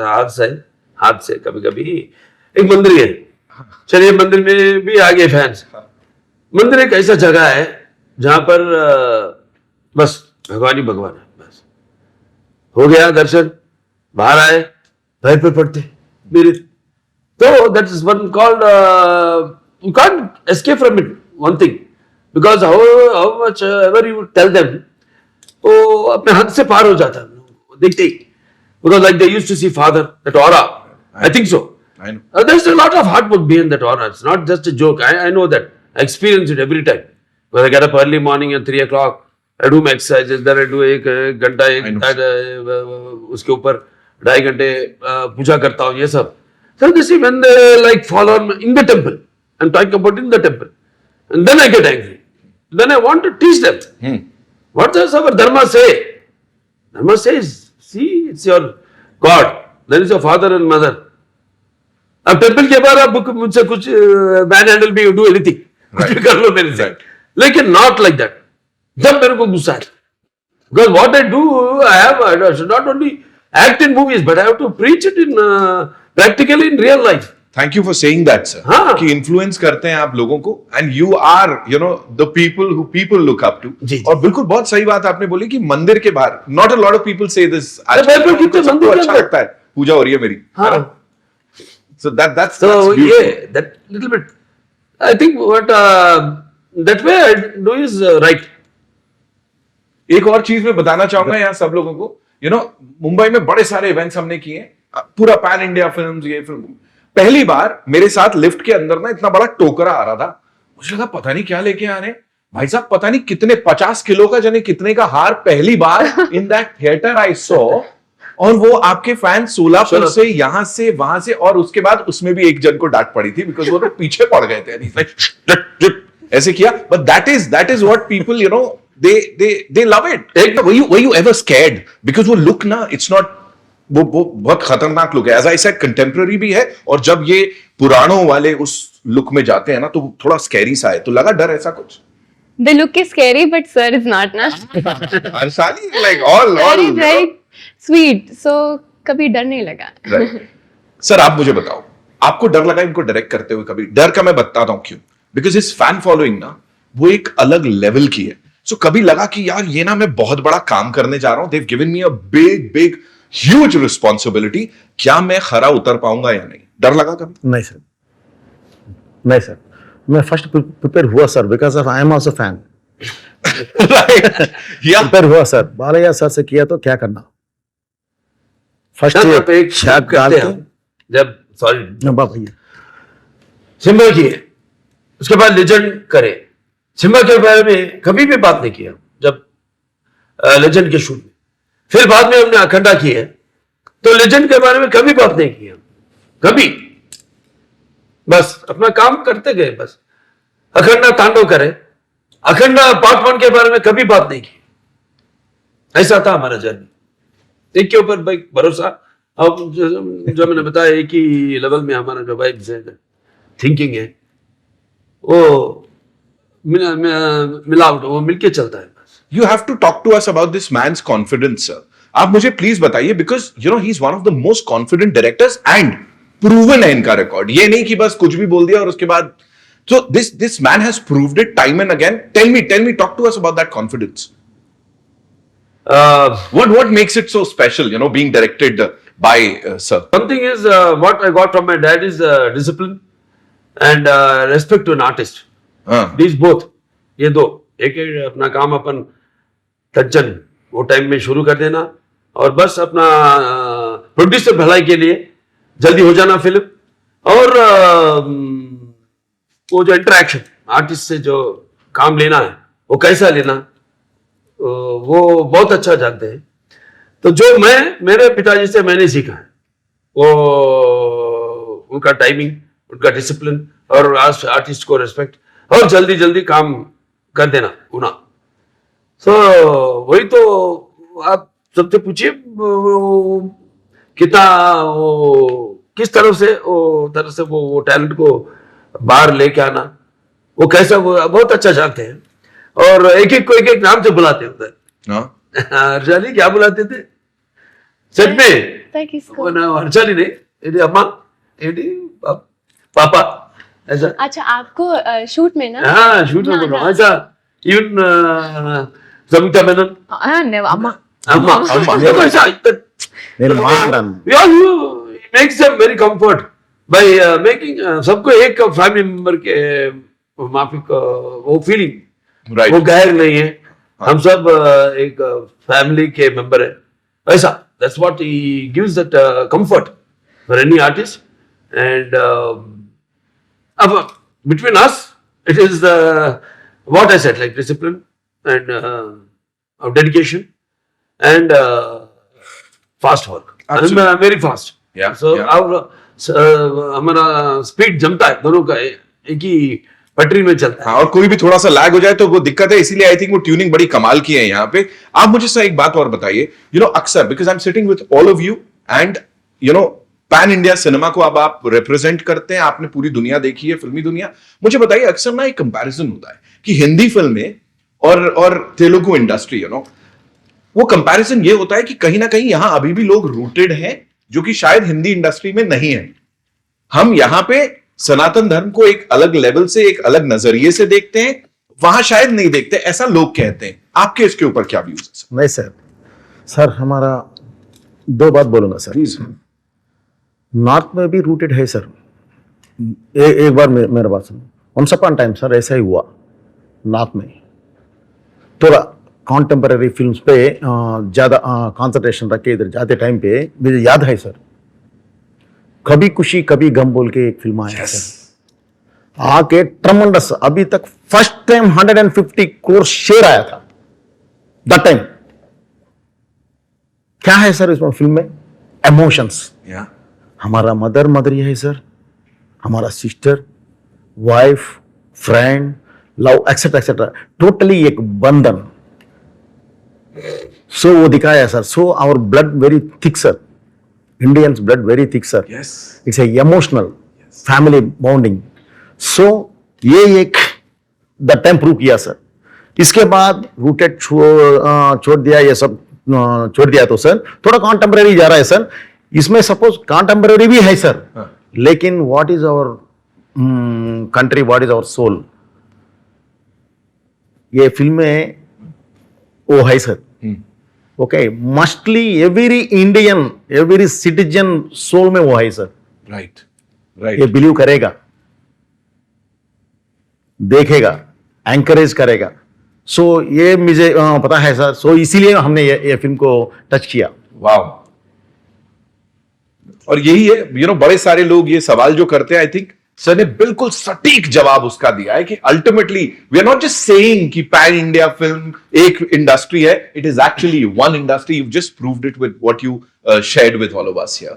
हाथ से कभी कभी एक मंदिर है, चलिए मंदिर में भी आ गए फैंस। मंदिर एक ऐसा जगह है जहां पर बस भगवान ही भगवान है, बस हो गया दर्शन, बाहर आए, पैर पे पड़ते मेरे। तो that is one called, you can't escape from it, one thing, because how much ever you tell them, वो अपने हाथ से पार हो जाता है देखते ही, because like they used to see father, that aura, I think so. I know. There's a lot of hard work behind that aura. It's not just a joke. I know that. I experience it every time. When I get up early morning at 3 o'clock, I do my exercises. Then I do एक घंटा उसके ऊपर 2.5 घंटे पूजा करता हूँ, ये सब. So this is when they like fall on in the temple. I'm talking about in the temple. And then I get angry. Then I want to teach them. What does our Dharma say? Dharma says, see, it's your God. There is your father and mother. अब temple के बाद आप मुझसे कुछ man handle भी do anything, कुछ भी कर लो मेरे से, लेकिन नॉट लाइक दैट। जब मेरे को गुस्सा है, because what I do, I should not only act in movies but I have to preach it in practically in real life. Thank you for saying that sir, हाँ। कि influence करते हैं आप लोगों को, and you are you know the people who people look up to. और बिल्कुल बहुत सही बात आपने बोली कि मंदिर के बाहर, not a lot of people से दिस, सबको अच्छा लगता है पूजा हो रही है मेरी, so that's that little bit, I think what that way I do is right. एक और चीज मैं बताना चाहूंगा यहाँ सब लोगों को, यू नो मुंबई में बड़े सारे इवेंट्स हमने किए, पूरा पैन इंडिया फिल्म्स, ये फिल्म। पहली बार मेरे साथ लिफ्ट के अंदर ना इतना बड़ा टोकरा आ रहा था, मुझे लगा पता नहीं क्या लेके आ रहे हैं भाई साहब, पता नहीं कितने 50 किलो का जाने कितने का हार पहली बार in that theatre I saw, और वो आपके फैन सोलापुर से, यहां से, वहां से, और उसके बाद उसमें भी एक जन को डांट पड़ी थी बिकॉज वो लोग पीछे पड़ गए थे, ऐसे किया। But that is what people you know they love it. Were you ever scared? Because वो लुक ना, इट्स नॉट, वो बहुत खतरनाक लुक है, एज आई सेड कंटेम्पररी भी है, और जब ये पुराणों वाले उस लुक में जाते हैं ना तो थोड़ा स्कैरी सा है। तो लगा डर ऐसा कुछ? The look is scary, but sir is not, na. Arsali, like all very sweet. So कभी डर नहीं लगा। सर आप मुझे बताओ, आपको डर लगा इनको डायरेक्ट करते हुए कभी? डर का मैं बताता हूं क्यों, बिकॉज इस फैन फॉलोइंग ना वो एक अलग लेवल की है। सो कभी लगा कि यार ये ना मैं बहुत बड़ा काम करने जा रहा हूं, they've given me a big huge responsibility, क्या मैं खरा उतर पाऊंगा या नहीं? डर लगा कभी? नहीं सर, मैं फर्स्ट प्रिपेयर हुआ sir, because of I am also fan. Prepare हुआ सर, बालैया सर से किया तो क्या करना, फर्स्ट एक शक करते हैं जब, सॉरी भैया, सिम्बा की है, उसके बाद लेजेंड करे। सिम्बा के बारे में कभी भी बात नहीं किया जब लेजेंड के शूट में, फिर बाद में हमने अखंडा की है तो लेजेंड के बारे में कभी बात नहीं किया, कभी, बस अपना काम करते गए। बस अखंडा तांडव करे, अखंडा पार्ट 1 के बारे में कभी बात नहीं की। ऐसा था हमारा जर्नी, एक के ऊपर भाई भरोसा। अब जो मैंने बताया, एक ही लेवल में हमारा जो भाई थिंकिंग है वो मिलावट, वो मिलके चलता है। You have to talk to us about this man's confidence, sir. आप मुझे प्लीज बताइए, because you know he is one of the most confident directors and proven है इनका रिकॉर्ड, ये नहीं कि बस कुछ भी बोल दिया और उसके बाद। So this man has proved it time and again. Tell me, talk to us about that confidence. What makes it so special, you know, being directed by sir? One thing is what I got from my dad is discipline and respect to an artist. These both, ये दो, एक अपना काम अपन तज्जन वो time में शुरू कर देना, और बस अपना प्रोड्यूसर भलाई के लिए जल्दी हो जाना फिल्म, और वो जो इंटरेक्शन आर्टिस्ट से जो काम लेना है वो कैसा लेना, वो बहुत अच्छा जानते हैं। तो जो मैं मेरे पिताजी से मैंने सीखा है वो उनका टाइमिंग, उनका डिसिप्लिन, और आर्टिस्ट को रिस्पेक्ट, और जल्दी जल्दी काम कर देना उना। सो वही तो आप सबसे पूछिए कितना किस तरह से वो टैलेंट को बाहर लेके आना, वो कैसा, वो बहुत अच्छा जानते हैं, और एक एक को एक एक नाम से बुलाते हैं उधर। अर्जाली क्या बुलाते थे? సెట్ మే किसको వర్షాలి नहीं ఏంటి అమ్మా ఏంటి పాపా ऐसा अच्छा आपको शूट में ना हाँ शूट में बोल रहा हूँ ऐसा इवन सविता मेनन हाँ अम्मा अम्मा देखो ऐसा నేను మాట్లాడాను makes them very comfort by making सबको एक फैमिली मेंबर के माफिक वो फीलिंग Right. वो गैर नहीं है हम सब एक फैमिली के मेंबर है ऐसा that's what he gives that comfort for any artist and between us it is what I said like discipline and dedication and fast work. Absolutely. I'm very fast. Yeah, So yeah. our हमारा speed जमता है दोनों का एक ही पटरी में चलता है. हाँ, और कोई भी थोड़ा सा लैग हो जाए तो वो दिक्कत है, इसीलिए आई थिंक वो ट्यूनिंग बड़ी कमाल की है यहाँ पे. आप मुझे सर एक बात और बताइए, अक्सर because I am sitting with all of you and pan India cinema को अब आप रिप्रेजेंट करते हैं, आपने पूरी दुनिया देखी है, फिल्मी दुनिया. मुझे बताइए, अक्सर ना एक कंपैरिजन होता है कि हिंदी फिल्में और तेलुगु इंडस्ट्री वो कंपैरिजन ये होता है कि कहीं ना कहीं यहां अभी भी लोग रूटेड हैं जो कि शायद हिंदी इंडस्ट्री में नहीं है. हम यहां पे सनातन धर्म को एक अलग लेवल से, एक अलग नजरिए से देखते हैं, वहां शायद नहीं देखते, ऐसा लोग कहते हैं. आपके इसके ऊपर क्या व्यूज है? नहीं सर हमारा दो बात बोलूंगा सर. नॉर्थ में भी रूटेड है सर. एक बार मेरा बात सुनो. वंस अपॉन टाइम सर ऐसा ही हुआ नॉर्थ में. थोड़ा कॉन्टेम्पररी फिल्म्स पे ज़्यादा कंसंट्रेशन रख के इधर जाते टाइम पे मुझे याद है सर, कभी खुशी कभी गम बोल के एक फिल्म आया सर. आके ट्रमंडस, अभी तक फर्स्ट टाइम 150 करोड़ शेयर आया था दैट टाइम. क्या है सर इसमें फिल्म में? इमोशंस. हमारा मदर ये है सर, हमारा sister, wife, friend, love etcetera etcetera, totally एक बंधन. सो वो दिखाया sir. So our blood very thick sir, Indians blood very thick sir. It's a emotional family bonding. So ये एक द टाइम प्रूव किया सर. इसके बाद रूटेड छोड़ दिया, ये सब छोड़ दिया तो सर थोड़ा कॉन्टेम्पररी जा रहा है सर. इसमें सपोज कॉन्टेम्पररी भी है सर, लेकिन what is our country, what is our soul, ये फिल्म में वो है sir. Okay, mostly every Indian, every citizen soul में वो है सर. राइट ये बिलीव करेगा, देखेगा, एंकरेज करेगा. सो ये मुझे पता है सर. सो इसीलिए हमने ये फिल्म को टच किया. वाह. और यही है, बड़े सारे लोग ये सवाल जो करते हैं, आई थिंक सर ने बिल्कुल सटीक जवाब उसका दिया है कि ultimately we are not just saying कि पैन इंडिया फिल्म एक इंडस्ट्री है. It is actually one industry. You just proved it with what you shared with all of us here.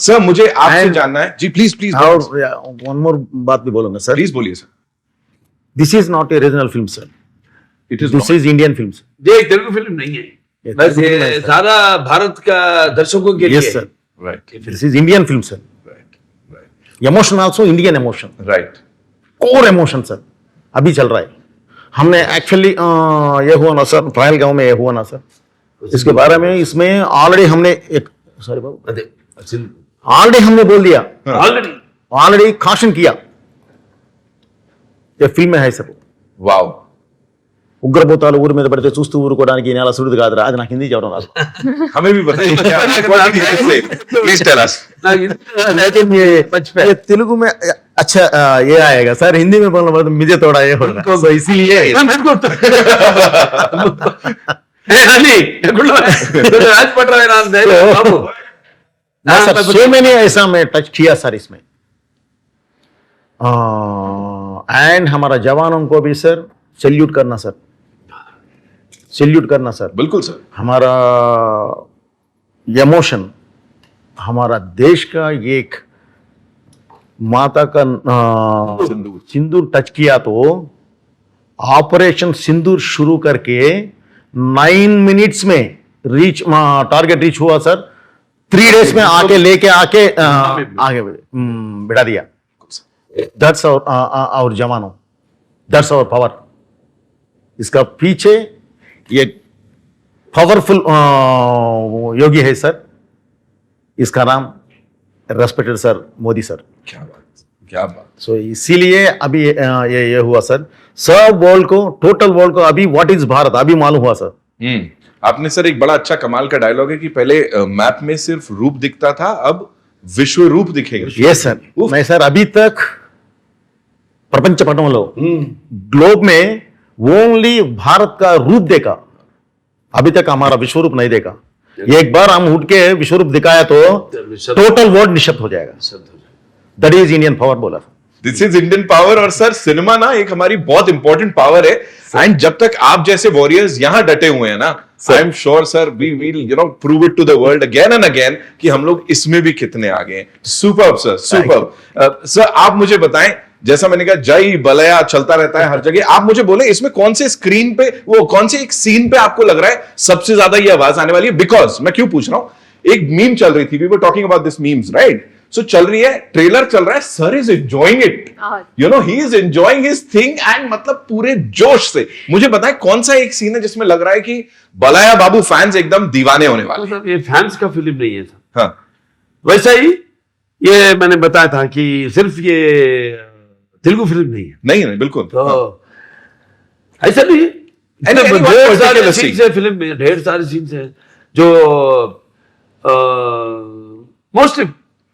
Sir मुझे आपसे जानना है जी, प्लीज और वन मोर बात भी बोलूंगा सर. प्लीज बोलिए sir. This is not a regional film sir, it is this is Indian film sir. ये एक तेलुगु फिल्म नहीं है, ये बस तेलुगु ये फिल्म है, सर. सारा भारत का दर्शकों के लिए yes sir, right this is Indian film sir. Emotion also Indian emotion, right core emotion sir अभी चल रहा है. हमने एक्चुअली ये हुआ ना सर, ट्रायल गांव में ये हुआ ना सर, इसके बारे में इसमें ऑलरेडी हमने एक सॉरी बाबू अरे ऑलरेडी हमने बोल दिया, ऑलरेडी काशन किया. ये फिल्म है सर. वाओ. ఉగ్రభూతాలు ఊరి మీద పడితే చూస్తూ ఊరుకోవడానికి ఈ నేల సుడిది కాదురా. అది నాకు హిందీ చెప్పడం రాదు. हमें भी बताइए प्लीज टेल अस. लेकिन ये तेलुगु में अच्छा ये आएगा सर. हिंदी में बोलना पड़ता मुझे थोड़ा ये होगा, तो इसीलिए सो मैंने ऐसा मैं टच किया सर इसमें. एंड हमारा जवानों को भी सर सैल्यूट करना सर, सैल्यूट करना सर. बिल्कुल सर. हमारा इमोशन, हमारा देश का एक माता का सिंदूर टच किया तो ऑपरेशन सिंदूर शुरू करके 9 मिनट्स में रीच टारगेट रीच हुआ सर. 3 डेज में आके लेके आके आगे बिठा दिया. दैट्स आवर जवानों, दैट्स आवर पावर. इसका पीछे ये पावरफुल योगी है सर, इसका नाम रेस्पेक्टेड सर मोदी सर। क्या बात, क्या बात। सो इसीलिए अभी ये हुआ सर, सब वर्ल्ड को, टोटल वर्ल्ड को अभी व्हाट इज भारत अभी मालूम हुआ सर। आपने सर एक बड़ा अच्छा कमाल का डायलॉग है कि पहले मैप में सिर्फ रूप दिखता था, अब विश्व रूप दिखेगा। यस सर, मैं सर अभी तक प्रपंच पटंलो ग्लोब में ओनली भारत का रूप देखा, अभी तक हमारा विश्व रूप नहीं देखा। एक बार हम उठ के विश्व रूप दिखाया तो टोटल वर्ल्ड निशब्द हो जाएगा। दैट इज इंडियन पावर बोला। This is Indian power. और सर सिनेमा ना एक हमारी बहुत इंपॉर्टेंट पावर है, एंड जब तक आप जैसे वॉरियर्स यहां डटे हुए हैं ना, I am sure sir we will prove it to the world again and again कि हम लोग इसमें भी कितने आगे हैं। Superb sir, superb. सर आप मुझे बताएं, जैसा मैंने कहा जय बलया चलता रहता है हर जगह, आप मुझे बोले इसमें कौन से स्क्रीन पे, वो कौन से एक सीन पे आपको लग रहा है सबसे ज्यादा ये आवाज आने वाली है? बिकॉज मैं क्यों पूछ रहा हूं, एक मीम चल रही थी, we were talking about this memes, right? So चल रही है, ट्रेलर चल रहा है, sir is enjoying it, he is enjoying his thing, and मतलब पूरे जोश से। मुझे बताएं कौन सा एक सीन है जिसमें लग रहा है कि बलाया बाबू फैंस एकदम दीवाने होने वाले? तो सर ये फैंस का फिल्म नहीं है सर। हाँ, वैसा ही ये मैंने बताया था कि सिर्फ ये तेलुगु फिल्म नहीं है। नहीं बिल्कुल। तो ऐसा नहीं है, any one ढेर सारे particular सीन्स scene? है फिल्म में, ढेर सारे सीन्स है जो mostly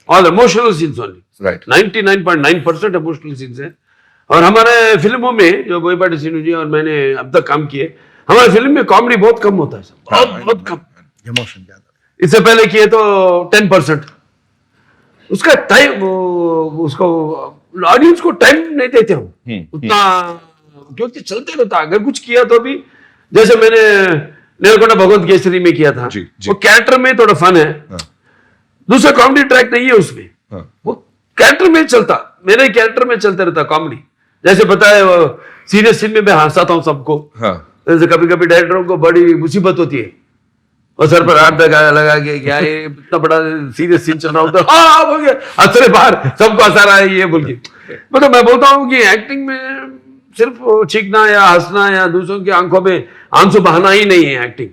all emotional scenes only, Right. 99.9% emotional scenes है। और हमारे फिल्मों में जो बोयपाटी सीनू जी और मैंने अब तक काम किए, हमारे फिल्म में कॉमेडी बहुत कम होता है सर, बहुत कम। इमोशन ज्यादा। इससे पहले किए तो 10%। उसका टाइम, उसको ऑडियंस को टाइम नहीं देते हम उतना, क्योंकि चलते रहता। अगर कुछ किया तो भी, जैसे मैंने नेलकोंडा भगवंत केसरी में किया था, जी, जी। वो कैरेक्टर में थोड़ा फन है, दूसरा कॉमेडी ट्रैक नहीं है उसमें, वो कैरेक्टर में चलता, मेरे कैरेक्टर में चलते रहता कॉमेडी। जैसे पता है सीरियस सीन में मैं हंसाता हूँ सबको, जैसे कभी कभी डायरेक्टरों को बड़ी मुसीबत होती है, और सर पर हाथ लगा के क्या ये इतना बड़ा सीरियस सीन चल रहा होता है, हाँ बोल के हंसरे बाहर, सबको हंसा रहा है ये बोल के। मतलब मैं बोलता हूँ कि एक्टिंग में सिर्फ चीखना या हंसना या दूसरों की आंखों में आंसू बहाना ही नहीं है एक्टिंग।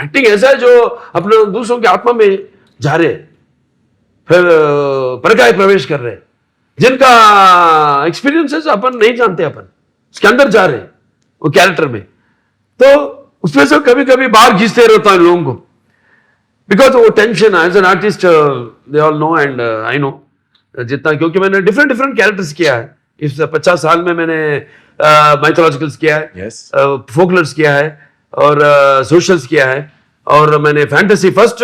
एक्टिंग ऐसा है जो अपने दूसरों की आत्मा में जा रहे, फिर प्रकाश प्रवेश कर रहे, जिनका एक्सपीरियंसेस अपन नहीं जानते, अपन उसके अंदर जा रहे वो कैरेक्टर में। तो उसमें से कभी कभी बाहर खींचते रहता है लोगों को, बिकॉज वो tension as an artist they all know and I know जितना, क्योंकि मैंने डिफरेंट डिफरेंट कैरेक्टर्स किया है इस 50 साल में। मैंने माइथोलॉजिकल्स किया है, Yes. फोकलर्स किया है, और सोशल्स किया है, और मैंने fantasy, first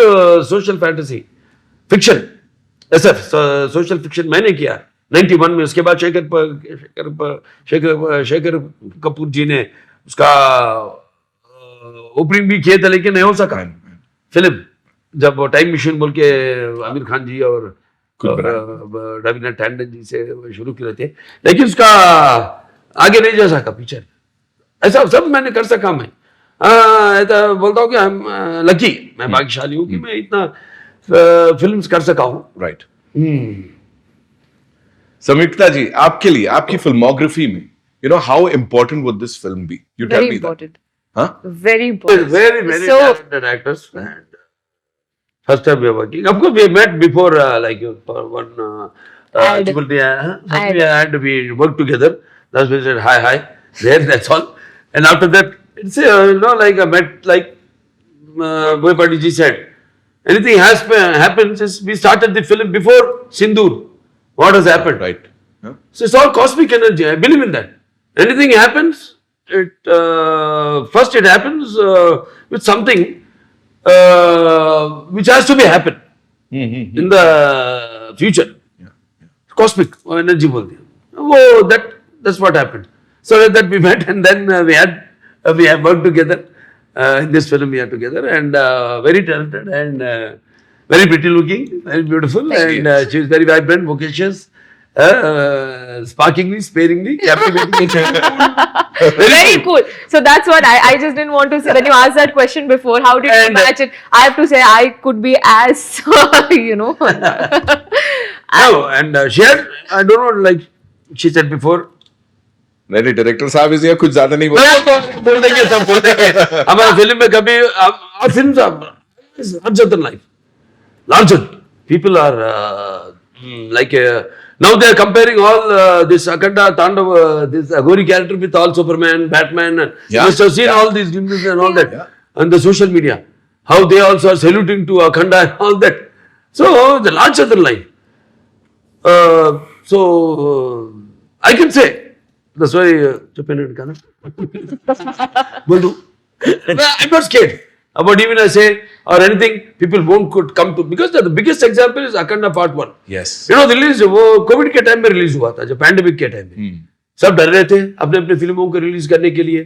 social fantasy fiction SF social fiction मैंने किया 91 में। उसके बाद शेखर कपूर जी ने उसका ओपनिंग भी किए थे, लेकिन नहीं हो सका फिल्म, जब टाइम मशीन बोल के आमिर खान जी और रवीना टैंडन जी से शुरू किए थे, लेकिन उसका आगे नहीं जा सका पिक्चर। ऐसा सब मैंने कर सका मैं, ऐसा बोलता हूँ कि हम लकी, मैं भाग्यशाली हूँ कि मैं इतना फिल्म्स कर सका हूँ। राइट। संयुक्ता जी, आपके लिए आपकी फिल्मोग्राफी में how important would this film be? You tell Very me that. important. हाँ, Very important. Very So, talented actors, and first time we are working. Of course, we met before, like for one Ad. ad. We worked together. That's when we said hi. There, that's all. And after that, it's like I met, like Boypati ji said, anything has happened since we started the film before Sindoor. What has happened? right. Huh? So it's all cosmic energy. I believe in that. Anything happens, first it happens with something which has to be happen in the future. Cosmic energy बोलते हैं वो, that's what happened. So that we met, and then we have worked together in this film. We are together, and very talented and very pretty looking, very beautiful, and she is very vibrant, vocacious, sparkingly, sparingly, captivating. very cool. So that's what I just didn't want to say. When you asked that question before, how did you match it? I have to say I could be as No, and she had, I don't know, like she said before, नहीं director साहब इसलिए कुछ ज्यादा नहीं बोल बोल देंगे सब बोल देंगे हमारे फिल्म में कभी film larger than life, larger people are like now they are comparing all this Akhanda Tandav this Aghori character with all Superman, Batman, and you Yeah. must have seen all these glimpses and all that on the social media, how they also are saluting to Akhanda and all that. So the larger than life. So I can say that's why बोल दूं I'm not scared about even I say or anything. People won't could come to because the biggest example is Akhanda Part 1. Yes You know release वो Covid के time में release हुआ था, जब pandemic के time में सब डर रहे थे अपने अपने फिल्मों को रिलीज करने के लिए,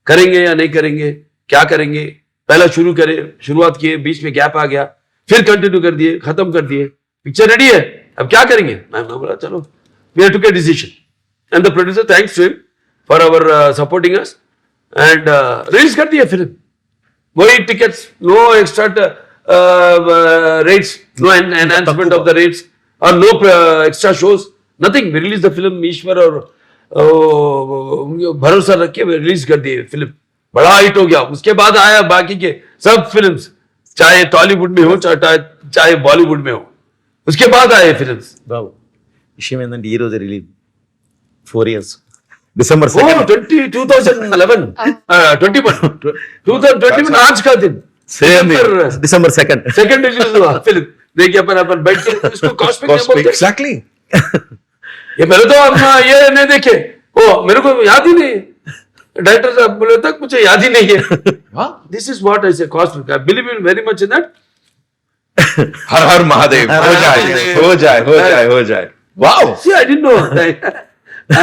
करेंगे या नहीं करेंगे, क्या करेंगे. पहला शुरुआत किए, बीच में गैप आ गया, फिर कंटिन्यू कर दिए, खत्म कर दिए. पिक्चर रेडी है, अब क्या करेंगे. मैंने बोला चलो we have to get decision and the producer thanks to him for our supporting us and release कर दिया फिल्म. वही tickets, no extra rates, no enhancement of the rates और no extra shows, nothing. We release the film ईश्वर और भरोसा रख के release कर दिए फिल्म. बड़ा हिट हो गया. उसके बाद आया बाकी के सब फिल्म्स, चाहे टॉलीवुड में हो चाहे बॉलीवुड में हो, उसके बाद आए फिल्म्स. బాబు విషయం ఏంటంటే ఈ రోజు release 4 years December Oh, 2nd 2011, 21, 2021 आज का दिन. December 2nd सेकंड रिलीज हुआ फिल्म. देखिए अपन बैठ के इसको कॉस्मिक नहीं बोलते. एग्जैक्टली ये मेरे तो हम ये नहीं देखे, ओ मेरे को याद ही नहीं. डायरेक्टर साहब बोले तक मुझे याद ही नहीं है. This is what I say cosmic. I believe in very much in that. हर हर महादेव. हो जाए हो जाए हो जाए हो जाए. Wow see I didn't know.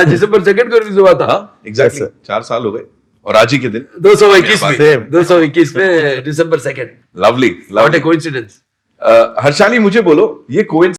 दिसंबर 2nd को रिलीज हुआ था. एग्जैक्टली 4 साल हो गए और आज ही के दिन 221 में, Same. 221 में December 2nd. Lovely what a coincidence. Harshali मुझे बोलो ये कोइंसिडेंस